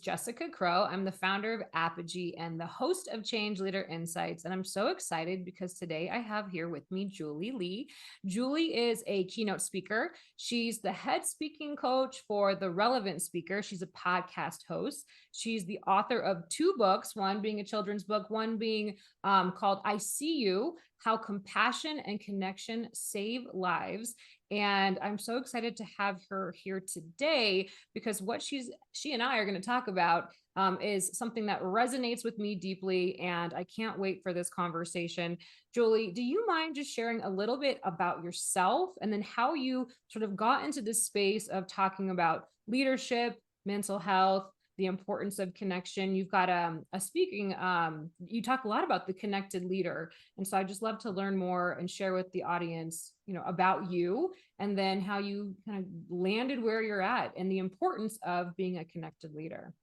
Jessica Crow. I'm the founder of Apogee and the host of Change Leader Insights. And I'm so excited because today I have here with me Julie Lee. Julie is a keynote speaker. She's the head speaking coach for The Relevant Speaker. She's a podcast host. She's the author of two books, one being a children's book, one being called I See You: How Compassion and Connection Save Lives. And I'm so excited to have her here today because what she and I are going to talk about is something that resonates with me deeply. And I can't wait for this conversation. Julie, do you mind just sharing a little bit about yourself and then how you sort of got into this space of talking about leadership, mental health, the importance of connection? You've got a speaking, you talk a lot about the connected leader. And so I just love to learn more and share with the audience, about you, and then how you kind of landed where you're at and the importance of being a connected leader.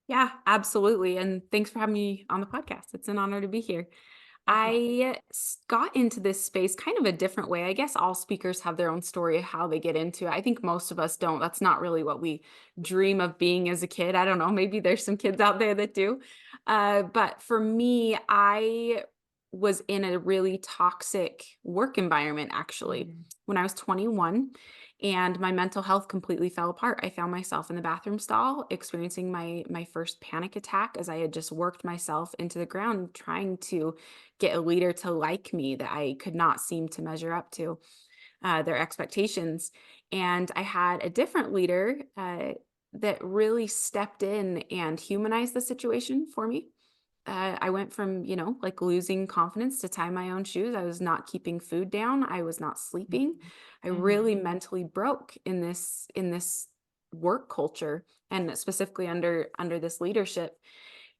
Yeah, absolutely. And thanks for having me on the podcast. It's an honor to be here. Definitely. Got into this space kind of a different way. I guess all speakers have their own story of how they get into it. I think most of us don't. That's not really what we dream of being as a kid. I don't know. Maybe there's some kids out there that do. But for me, I was in a really toxic work environment actually Mhm. when I was 21, and my mental health completely fell apart. I found myself in the bathroom stall experiencing my first panic attack as I had just worked myself into the ground trying to get a leader to like me that I could not seem to measure up to their expectations. And I had a different leader that really stepped in and humanized the situation for me. I went from, like losing confidence to tie my own shoes. I was not keeping food down. I was not sleeping. I Mhm. really mentally broke in this work culture, and specifically under this leadership.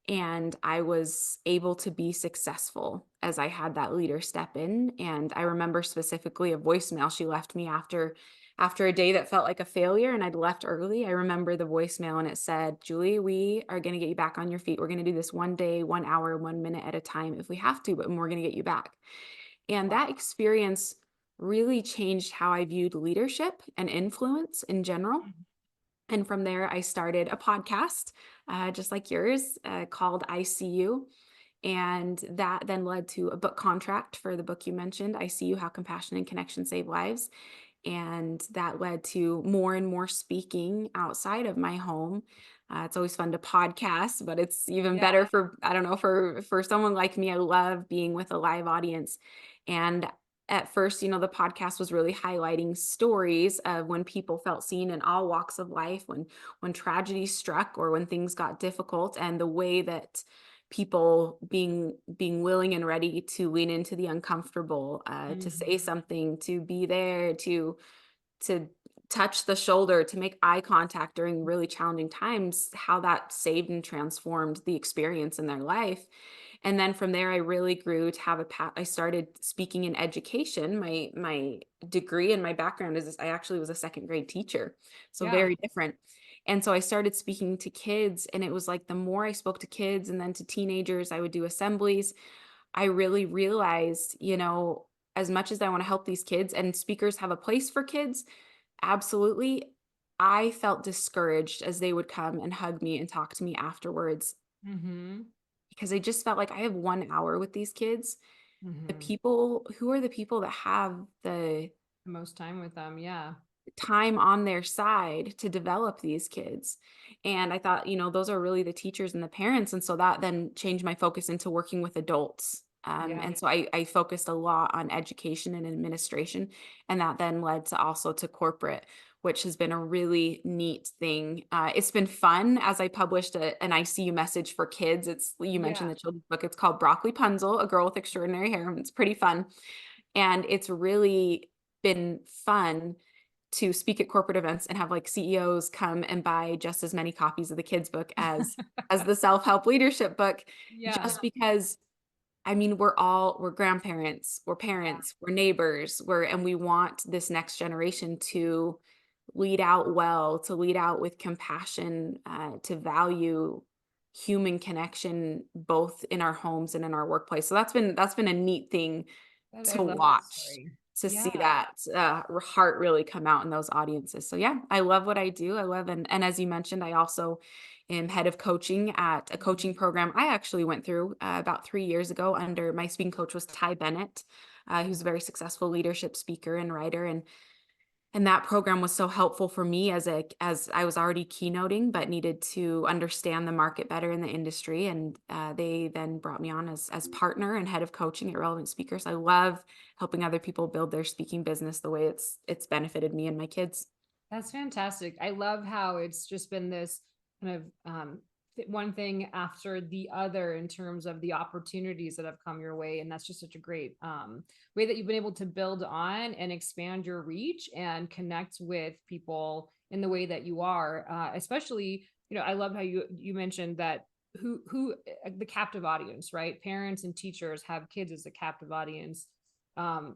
And I was able to be successful as I had that leader step in. And I remember specifically a voicemail she left me after a day that felt like a failure and I'd left early. I remember the voicemail and it said, "Julie, we are going to get you back on your feet. We're going to do this 1 day, 1 hour, 1 minute at a time if we have to, but we're going to get you back." And Wow. that experience really changed how I viewed leadership and influence in general. And from there, I started a podcast, just like yours, called ICU. And that then led to a book contract for the book you mentioned, I See You: How Compassion and Connection Save Lives. And that led to more and more speaking outside of my home. It's always fun to podcast, but it's even Yeah. better for, I don't know, for someone like me. I love being with a live audience. And at first, the podcast was really highlighting stories of when people felt seen in all walks of life, when tragedy struck or when things got difficult, and the way that people being willing and ready to lean into the uncomfortable, to say Mhm. something, to be there, to touch the shoulder, to make eye contact during really challenging times, how that saved and transformed the experience in their life. And then from there, I really grew to have a path. I started speaking in education. My degree and my background is I actually was a second grade teacher, so Yeah. very different. And so I started speaking to kids, and it was like the more I spoke to kids and then to teenagers, I would do assemblies. I really realized, as much as I want to help these kids and speakers have a place for kids, absolutely, I felt discouraged as they would come and hug me and talk to me afterwards Mhm. because I just felt like I have 1 hour with these kids. The Mhm. people who are the people that have the The most time with them. Yeah. time on their side to develop these kids. And I thought, those are really the teachers and the parents. And so that then changed my focus into working with adults. Yeah. And so I focused a lot on education and administration. And that then led to also to corporate, which has been a really neat thing. It's been fun as I published an ICU message for kids. You Yeah. mentioned the children's book. It's called Broccoli Punzel, A Girl with Extraordinary Hair. It's pretty fun. And it's really been fun to speak at corporate events and have like CEOs come and buy just as many copies of the kids book as the self-help leadership book, Yeah. just because I mean we're grandparents, we're parents, we're neighbors, and we want this next generation to lead out well, to lead out with compassion, to value human connection both in our homes and in our workplace. So that's been a neat thing I to love that watch, story. to Yeah. see that, heart really come out in those audiences. So, yeah, I love what I do. I love and as you mentioned, I also am head of coaching at a coaching program I actually went through about 3 years ago. Under my speaking coach was Ty Bennett, who's a very successful leadership speaker and writer, and that program was so helpful for me as I was already keynoting, but needed to understand the market better in the industry. And they then brought me on as partner and head of coaching at Relevant Speakers. I love helping other people build their speaking business the way it's benefited me and my kids. That's fantastic. I love how it's just been this kind of one thing after the other in terms of the opportunities that have come your way. And that's just such a great way that you've been able to build on and expand your reach and connect with people in the way that you are. Especially, I love how you mentioned that who the captive audience, right? Parents and teachers have kids as a captive audience.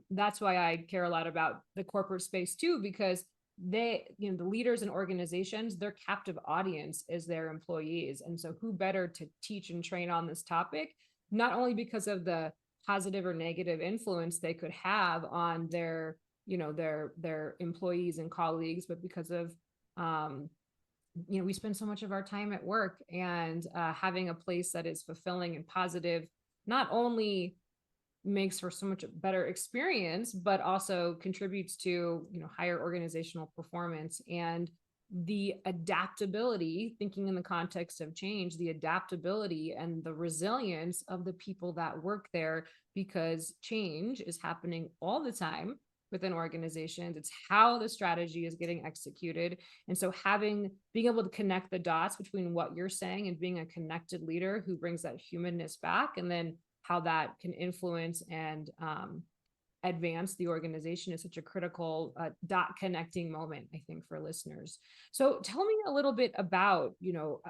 That's why I care a lot about the corporate space too, because the leaders and organizations, their captive audience is their employees. And so who better to teach and train on this topic, not only because of the positive or negative influence they could have on their employees and colleagues, but because of we spend so much of our time at work, and having a place that is fulfilling and positive not only makes for so much better experience, but also contributes to higher organizational performance. And the adaptability, thinking in the context of change, the adaptability and the resilience of the people that work there, because change is happening all the time within organizations. It's how the strategy is getting executed. And so being able to connect the dots between what you're saying and being a connected leader who brings that humanness back, and then how that can influence and advance the organization, is such a critical dot connecting moment, I think, for listeners. So tell me a little bit about,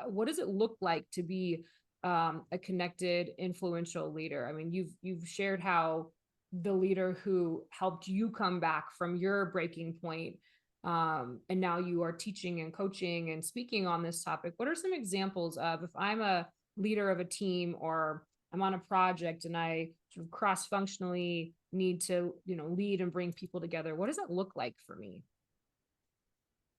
what does it look like to be a connected, influential leader? I mean, you've shared how the leader who helped you come back from your breaking point, and now you are teaching and coaching and speaking on this topic. What are some examples of, if I'm a leader of a team, or I'm on a project and I sort of cross-functionally need to, lead and bring people together, what does that look like for me?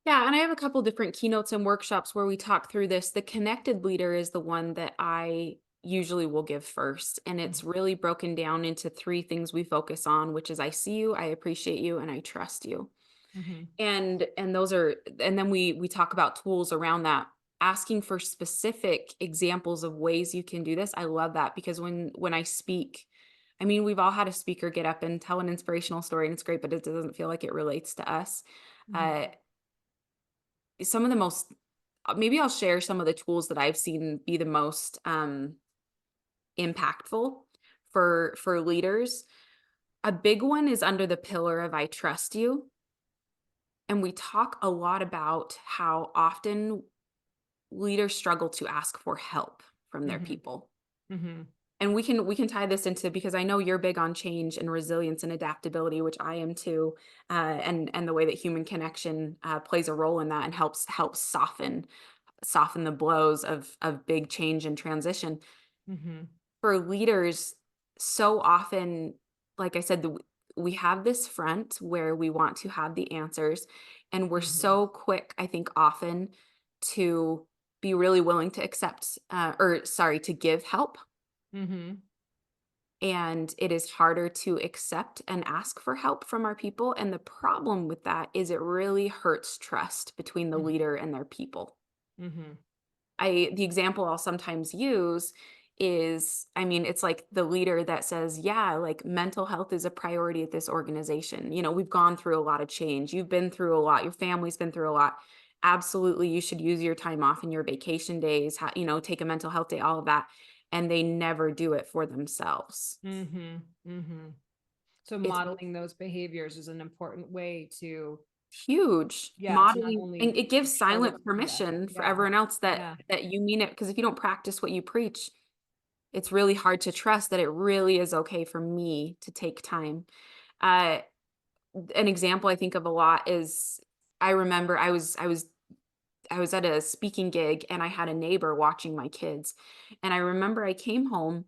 Yeah, and I have a couple different keynotes and workshops where we talk through this. The connected leader is the one that I usually will give first. And it's really broken down into three things we focus on, which is I see you, I appreciate you, and I trust you. Mm-hmm. And those are, and then we talk about tools around that, asking for specific examples of ways you can do this. I love that, because when I speak, I mean, we've all had a speaker get up and tell an inspirational story, and it's great, but it doesn't feel like it relates to us. Mm-hmm. Uh, some of the most Maybe I'll share some of the tools that I've seen be the most impactful for leaders. A big one is under the pillar of I trust you. And we talk a lot about how often leaders struggle to ask for help from their Mm-hmm. people. Mm-hmm. And we can tie this into, because I know you're big on change and resilience and adaptability, which I am too, and the way that human connection plays a role in that and helps soften the blows of big change and transition. Mm-hmm. For leaders, so often, like I said, we have this front where we want to have the answers, and we're Mm-hmm. so quick, I think, often to be really willing to accept, or sorry, to give help. Mm-hmm. And it is harder to accept and ask for help from our people. And the problem with that is it really hurts trust between the leader and their people. Mm-hmm. The example I'll sometimes use is, I mean, it's like the leader that says, yeah, like mental health is a priority at this organization. We've gone through a lot of change. You've been through a lot. Your family's been through a lot. Absolutely, you should use your time off and your vacation days, take a mental health day, all of that. And they never do it for themselves. Mm-hmm. Mm-hmm. So It's modeling those behaviors is an important way to, huge. yeah, to not Modeling, and only it gives show it, silent yeah, permission for yeah, everyone else that yeah. that you mean it, because if you don't practice what you preach, it's really hard to trust that it really is okay for me to take time. Uh, an example I think of a lot is, I remember I was at a speaking gig and I had a neighbor watching my kids. And I remember I came home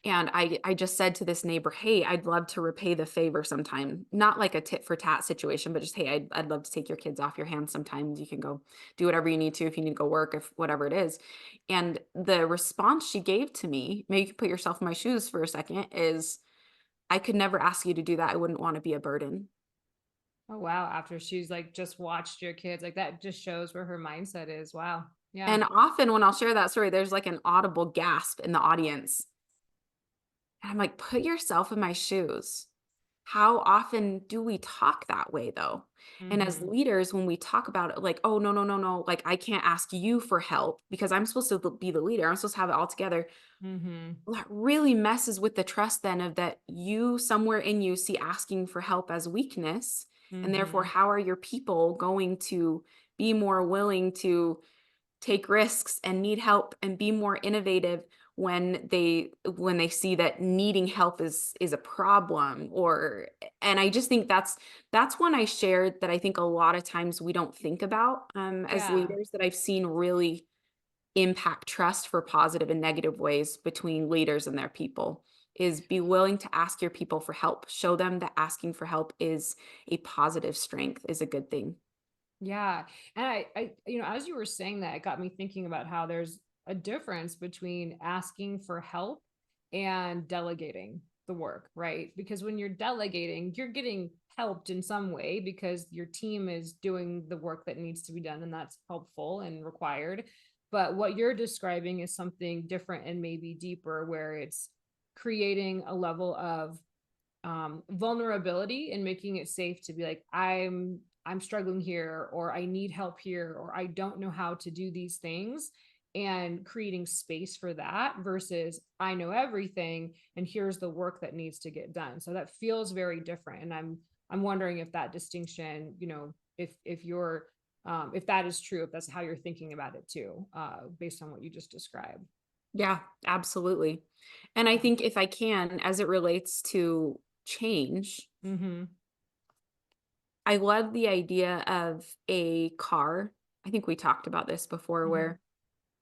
And I just said to this neighbor, "Hey, I'd love to repay the favor sometime." Not like a tit for tat situation, but just, "Hey, I'd love to take your kids off your hands sometimes. You can go do whatever you need to if you need to go work, if whatever it is." And the response she gave to me, maybe you could put yourself in my shoes for a second, is, "I could never ask you to do that. I wouldn't want to be a burden." Oh, wow. After she's like just watched your kids, like that just shows where her mindset is. Wow. Yeah. And often when I'll share that story, there's like an audible gasp in the audience. And I'm like, "Put yourself in my shoes." How often do we talk that way though? And as Mm-hmm. leaders, when we talk about it, like, "Oh, no, no, no, no, like I can't ask you for help because I'm supposed to be the leader. I'm supposed to have it all together." Mm-hmm. Well, that really messes with the trust then of that you somewhere in you see asking for help as weakness. And therefore, Mm-hmm. how are your people going to be more willing to take risks and need help and be more innovative when they see that needing help is a problem? Or and I just think that's one I shared that I think a lot of times we don't think about as Yeah. leaders, that I've seen really impact trust for positive and negative ways between leaders and their people, is be willing to ask your people for help, show them that asking for help is a positive strength, is a good thing. Yeah. And as you were saying that, it got me thinking about how there's a difference between asking for help and delegating the work, right? Because when you're delegating, you're getting helped in some way because your team is doing the work that needs to be done, and that's helpful and required. But what you're describing is something different and maybe deeper, where it's creating a level of vulnerability and making it safe to be like, I'm struggling here, or I need help here, or I don't know how to do these things, and creating space for that versus I know everything and here's the work that needs to get done. So that feels very different. And I'm wondering if that distinction, if you're if that is true, if that's how you're thinking about it too, based on what you just described. Yeah, absolutely. And I Yeah. think if I can, as it relates to change, Mm-hmm. I love the idea of a car. I think we talked about this before, Mm-hmm. where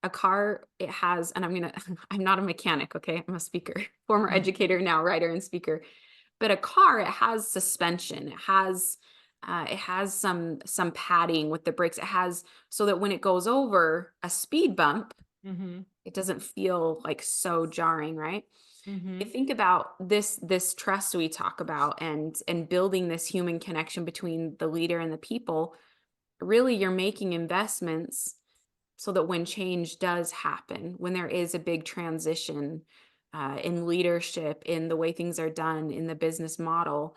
a car, it has, and I'm not a mechanic, okay? I'm a speaker, former educator, now writer and speaker. But a car, it has suspension. It has some padding with the brakes. It has, so that when it goes over a speed bump, Mm-hmm. it doesn't feel like so jarring, right? I Mm-hmm. think about this trust we talk about, and building this human connection between the leader and the people. Really, you're making investments so that when change does happen, when there is a big transition in leadership, in the way things are done, in the business model,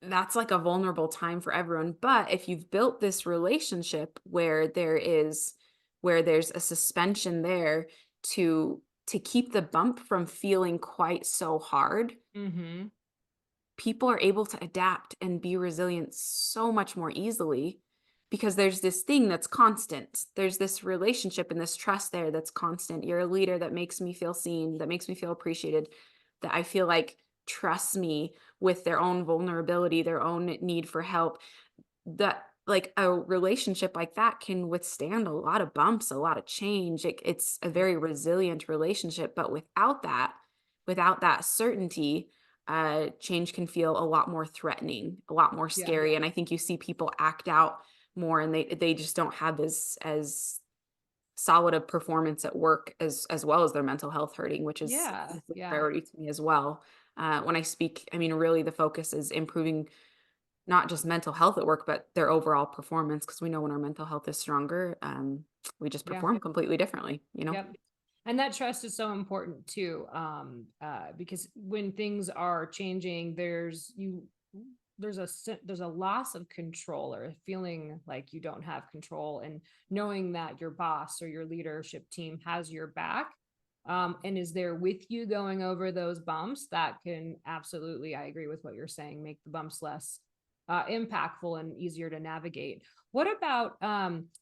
that's like a vulnerable time for everyone. But if you've built this relationship where there's a suspension there to keep the bump from feeling quite so hard, Mm-hmm. people are able to adapt and be resilient so much more easily because there's this thing that's constant. There's this relationship and this trust there that's constant. You're a leader that makes me feel seen, that makes me feel appreciated, that I feel like trusts me with their own vulnerability, their own need for help. That, like, a relationship like that can withstand a lot of bumps, a lot of change. It's a very resilient relationship, but without that certainty, change can feel a lot more threatening, a lot more Yeah. scary. And I think you see people act out more, and they just don't have as solid a performance at work, as well as their mental health hurting, which is Yeah. a Yeah. priority to me as well. When I speak, I mean, really the focus is improving not just mental health at work, but their overall performance. Because we know when our mental health is stronger, we just Yeah. perform completely differently, you know? Yep. And that trust is so important too, because when things are changing, there's a loss of control, or feeling like you don't have control, and knowing that your boss or your leadership team has your back, and is there with you going over those bumps, that can absolutely, I agree with what you're saying, make the bumps less impactful and easier to navigate. What about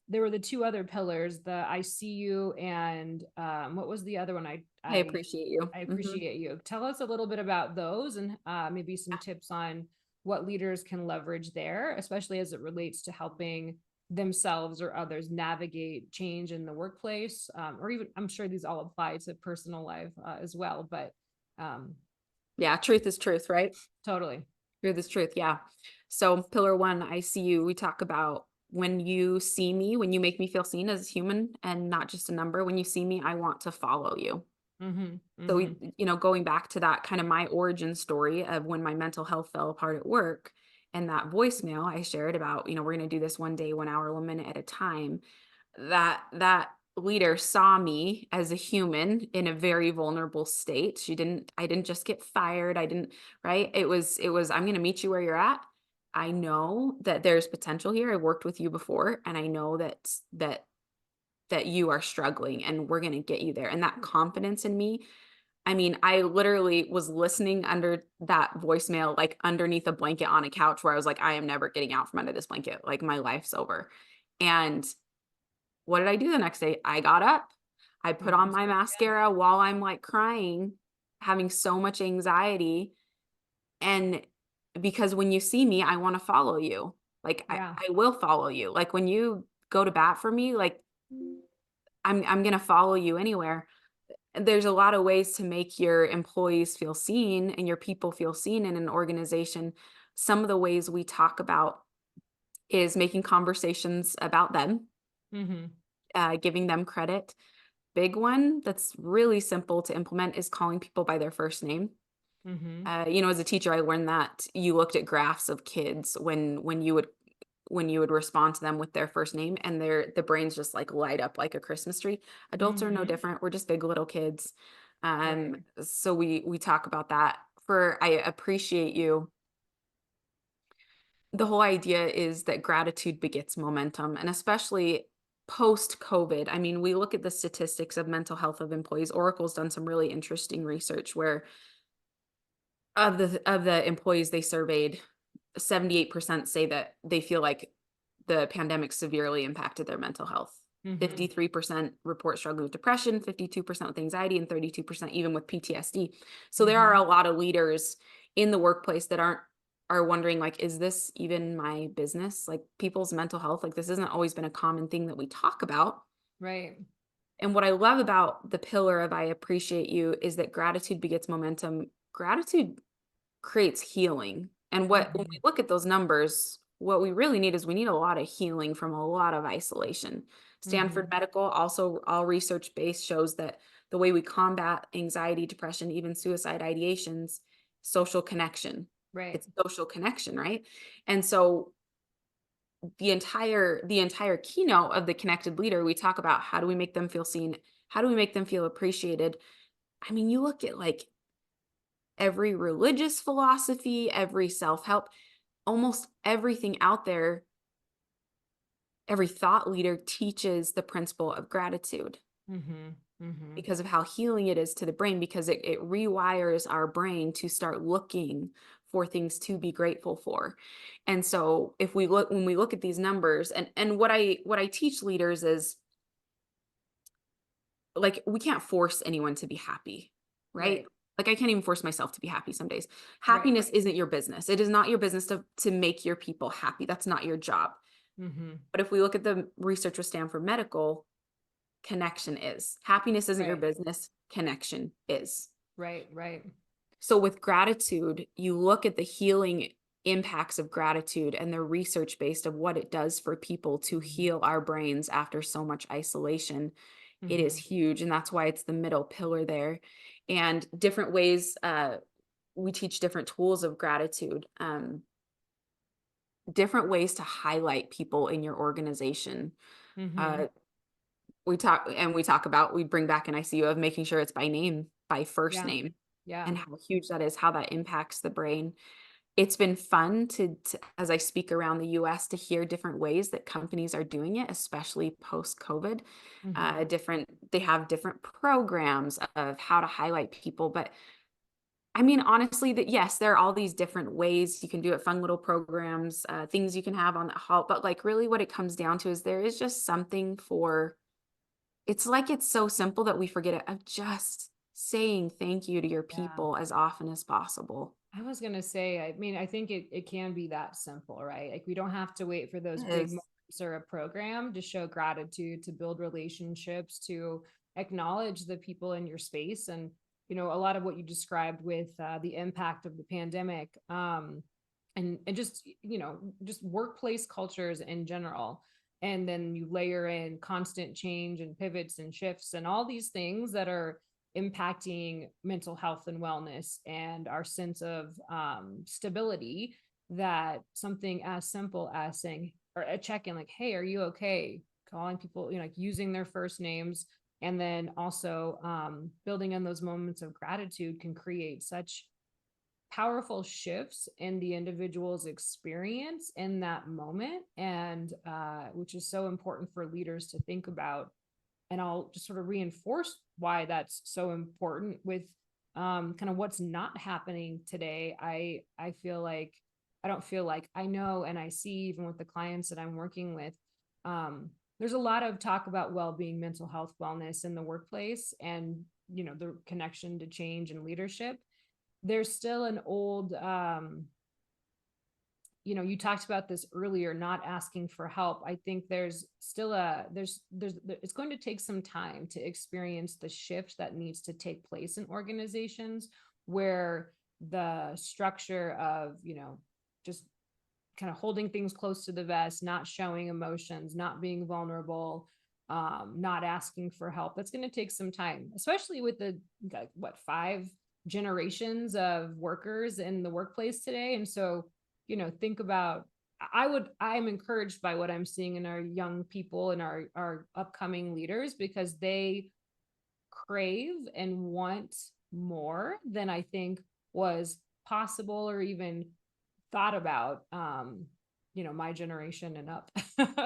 there were the two other pillars, the I see you, and what was the other one? I appreciate you. I Mhm. appreciate you. Tell us a little bit about those, and maybe some tips on what leaders can leverage there, especially as it relates to helping themselves or others navigate change in the workplace, or even I'm sure these all apply to personal life as well, but um, Yeah, truth is truth, right? totally. Truth is truth. Yeah. So, pillar one, I see you. We talk about when you see me, when you make me feel seen as human and not just a number. When you see me, I want to follow you. Hmm. So, Hmm. going back to that kind of my origin story of when my mental health fell apart at work and that voicemail I shared about, we're going to do this one day, 1 hour, 1 minute at a time. That leader saw me as a human in a very vulnerable state. I didn't just get fired. I didn't, right? It was, I'm going to meet you where you're at. I know that there's potential here. I worked with you before and I know that you are struggling and we're going to get you there. And that confidence in me, I mean, I literally was listening under that voicemail, like underneath a blanket on a couch where I was like, I am never getting out from under this blanket. Like my life's over. And what did I do the next day? I got up, I put Hmm. on my mascara while I'm like crying, having so much anxiety. And because when you see me, I want to follow you. Like Yeah. I will follow you. Like when you go to bat for me, like I'm gonna follow you anywhere. And there's a lot of ways to make your employees feel seen and your people feel seen in an organization. Some of the ways we talk about is making conversations about them, Hmm. giving them credit. Big one that's really simple to implement is calling people by their first name. Hmm. As a teacher, I learned that you looked at graphs of kids when you would respond to them with their first name, and the brains just like light up like a Christmas tree. Adults are no Hmm. different. We're just big little kids. Right. So we talk about that. For I appreciate you. The whole idea is that gratitude begets momentum, and especially post COVID. I mean, we look at the statistics of mental health of employees. Oracle's done some really interesting research where of the employees they surveyed, 78% say that they feel like the pandemic severely impacted their mental health. Hmm. 53% report struggling with depression, 52% with anxiety, and 32% even with PTSD. So there are Hmm. a lot of leaders in the workplace that are wondering like, is this even my business? Like people's mental health, like this hasn't always been a common thing that we talk about. Right. And what I love about the pillar of I appreciate you is that gratitude begets momentum. Gratitude creates healing. And when we Hmm. look at those numbers, what we really need is we need a lot of healing from a lot of isolation. Stanford Hmm. Medical, also all research based, shows that the way we combat anxiety, depression, even suicide ideations, social connection. Right. It's social connection, right? And so the entire keynote of the connected leader, we talk about how do we make them feel seen? How do we make them feel appreciated? I mean, you look at like every religious philosophy, every self-help, almost everything out there, every thought leader teaches the principle of gratitude Hmm. Hmm. because of how healing it is to the brain, because it rewires our brain to start looking for things to be grateful for. And so if we look when we look at these numbers, and what I teach leaders is like we can't force anyone to be happy, right? Right. Like I can't even force myself to be happy some days. Right. Happiness isn't your business. It is not your business to make your people happy. That's not your job. Hmm. But if we look at the research with Stanford Medical, connection is. Happiness isn't your Right. business, connection is. Right. Right. So with gratitude, you look at the healing impacts of gratitude and the research based of what it does for people to heal our brains after so much isolation. It is Hmm. huge, and that's why it's the middle pillar there. And different ways, we teach different tools of gratitude, different ways to highlight people in your organization. Hmm. Uh, we bring back an ICU of making sure it's by name, by first Yeah. name, Yeah. and how huge that is, how that impacts the brain. It's been fun to as I speak around the US to hear different ways that companies are doing it, especially post COVID. Hmm. They have different programs of how to highlight people. But I mean, honestly, that yes, there are all these different ways you can do it, fun little programs, things you can have on that hall. But like really what it comes down to is there is just something for it's like it's so simple that we forget it of just saying thank you to your Yeah. people as often as possible. I was gonna say, I mean, I think it can be that simple, right? Like we don't have to wait for those It big is. or a program to show gratitude, to build relationships, to acknowledge the people in your space. And, a lot of what you described with the impact of the pandemic, and just, just workplace cultures in general. And then you layer in constant change and pivots and shifts and all these things that are impacting mental health and wellness and our sense of stability, that something as simple as saying, or a check-in, like, hey, are you okay? Calling people, like using their first names, and then also building in those moments of gratitude can create such powerful shifts in the individual's experience in that moment, and which is so important for leaders to think about. And I'll just sort of reinforce why that's so important with kind of what's not happening today. I feel like, I don't feel like, I know, and I see even with the clients that I'm working with, there's a lot of talk about well-being, mental health, wellness in the workplace, and the connection to change and leadership. There's still an old, you talked about this earlier, not asking for help. I think there's still it's going to take some time to experience the shift that needs to take place in organizations, where the structure of, just kind of holding things close to the vest, not showing emotions, not being vulnerable, not asking for help. That's going to take some time, especially with the, like, what, 5 generations of workers in the workplace today. And so, think about, I'm encouraged by what I'm seeing in our young people and our upcoming leaders, because they crave and want more than I think was possible or even thought about, my generation and up.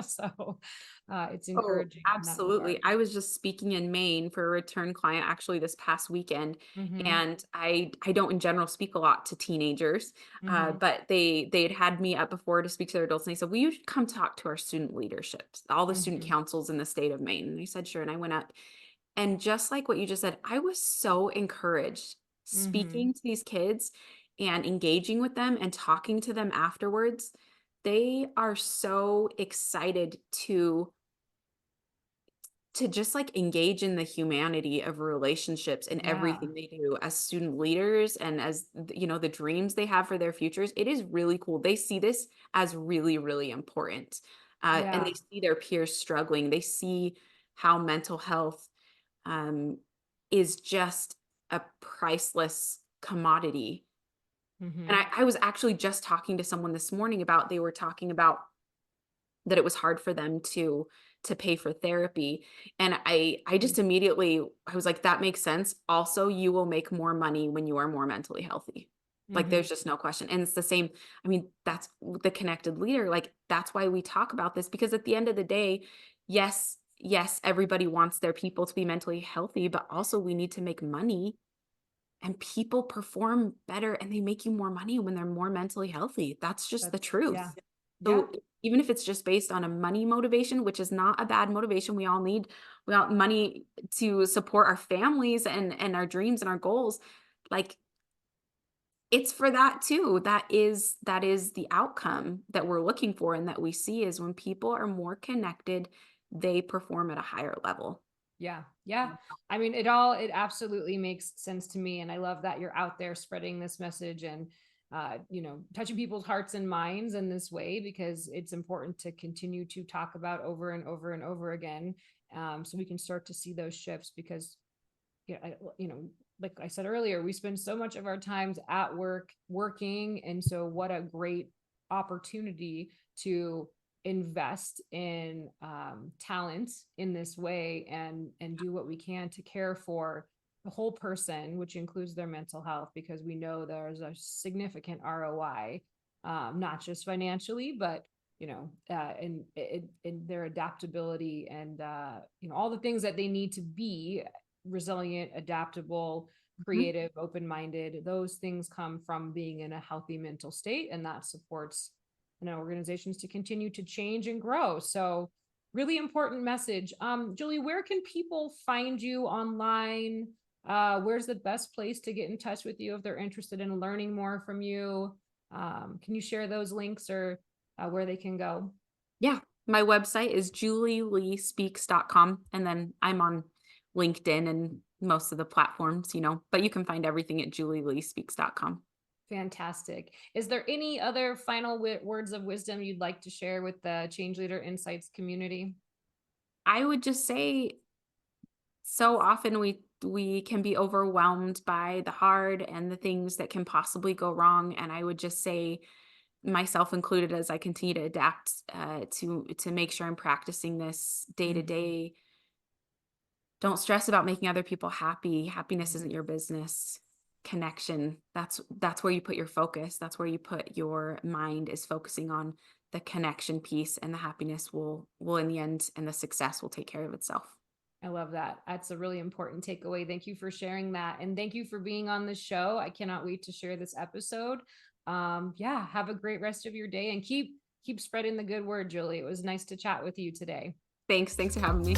So it's Oh, encouraging in that regard. absolutely. I was just speaking in Maine for a return client actually this past weekend, Mm-hmm. and I don't in general speak a lot to teenagers, Mm-hmm. but they'd had me up before to speak to their adults, and they said, "Will you come talk to our student leaderships, all the student Mm-hmm. councils in the state of Maine?" And I said, "Sure." And I went up, and just like what you just said, I was so encouraged Mm-hmm. speaking to these kids and engaging with them and talking to them afterwards. They are so excited to just like engage in the humanity of relationships and Yeah. everything they do as student leaders and as the dreams they have for their futures. It is really cool. They see this as really, really important. And Yeah. they see their peers struggling. They see how mental health um, is just a priceless commodity. And Mm-hmm. I was actually just talking to someone this morning about, they were talking about that it was hard for them to pay for therapy, and I just immediately, I was like, that makes sense. Also, you will make more money when you are more mentally healthy. Like, Mm-hmm. there's just no question. And it's the same, I mean, that's the connected leader, like, that's why we talk about this, because at the end of the day, yes, everybody wants their people to be mentally healthy, but also we need to make money, and people perform better and they make you more money when they're more mentally healthy. That's just the That's, yeah. truth. Yeah. So even if it's just based on a money motivation, which is not a bad motivation, we all money to support our families and our dreams and our goals. Like, it's for that too. That is the outcome that we're looking for and that we see, is when people are more connected, they perform at a higher level. Yeah. Yeah. Mm. I mean, it absolutely makes sense to me. And I love that you're out there spreading this message and, touching people's hearts and minds in this way, because it's important to continue to talk about over and over and over again. So we can start to see those shifts, because, like I said earlier, we spend so much of our times at work working. And so what a great opportunity to invest in talent in this way, and do what we can to care for the whole person, which includes their mental health, because we know there's a significant ROI, not just financially, but in their adaptability and all the things that they need to be resilient, adaptable, Mhm. creative, open-minded. Those things come from being in a healthy mental state, and that supports organizations to continue to change and grow. So really important message. Julie, where can people find you online? Where's the best place to get in touch with you if they're interested in learning more from you? Can you share those links, or where they can go? Yeah. My website is julieleespeaks.com, and then I'm on LinkedIn and most of the platforms, but you can find everything at julieleespeaks.com. Fantastic. Is there any other final words of wisdom you'd like to share with the Change Leader Insights community? I would just say so often we can be overwhelmed by the hard and the things that can possibly go wrong, and I would just say, myself included, as I continue to adapt, to make sure I'm practicing this day to Mhm. day. Don't stress about making other people happy. Happiness Mhm. isn't your business. Connection, that's where you put your focus. That's where you put your mind, is focusing on the connection piece, and the happiness will in the end, and the success will take care of itself. I love that. That's a really important takeaway. Thank you for sharing that. And thank you for being on the show. I cannot wait to share this episode. Yeah, have a great rest of your day and keep spreading the good word, Julie. It was nice to chat with you today. Thanks for having me.